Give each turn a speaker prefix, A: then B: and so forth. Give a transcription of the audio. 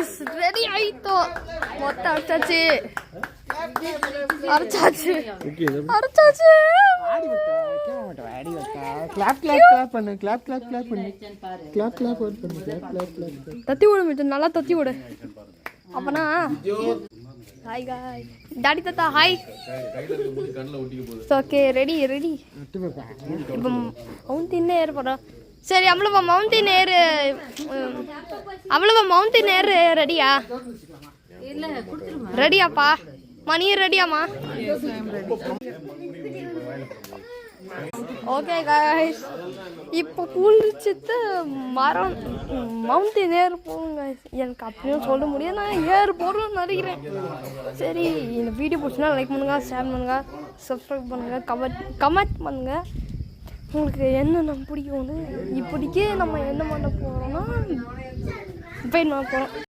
A: guys ready आइतो मत अरचाची अरचाची अरचाची
B: clap clap clap பண்ணு clap clap clap பண்ணு क्लैप क्लैप பண்ணு क्लैप क्लैप क्लैप
A: தட்டி விடு மிட்டு நல்லா தட்டி விடு அப்பனா ஹாய் गाइस டாடி தாத்தா ஹாய் கையில இருக்க மூடி கண்ணல ஒட்டிக்க போகுது ஓகே ரெடி ரெடி இப்போ மவுண்டன் ஏர் போறோம் சரி அவ்வளவு மவுண்டன் ஏர் ரெடியா இல்ல குடுத்துருமா ரெடியாப்பா மணி ரெடியாமா ஓகே गाइस இப்போ குளிச்சிட்டு மரம் மவுண்டன் ஏர் போறோம் गाइस எனக்கு அப்படியும் சொல்ல முடியாது நான் ஏர் போறேன்னு நினைக்கிறேன் சரி இந்த வீடியோ பிடிச்சினா லைக் பண்ணுங்க ஷேர் பண்ணுங்க சப்ஸ்கிரைப் பண்ணுங்க கமெண்ட் பண்ணுங்க உங்களுக்கு என்ன பிடிக்கும்னு இப்படிக்கே நம்ம என்ன பண்ண போறோம்னா வெயிட் பண்ண போறோம்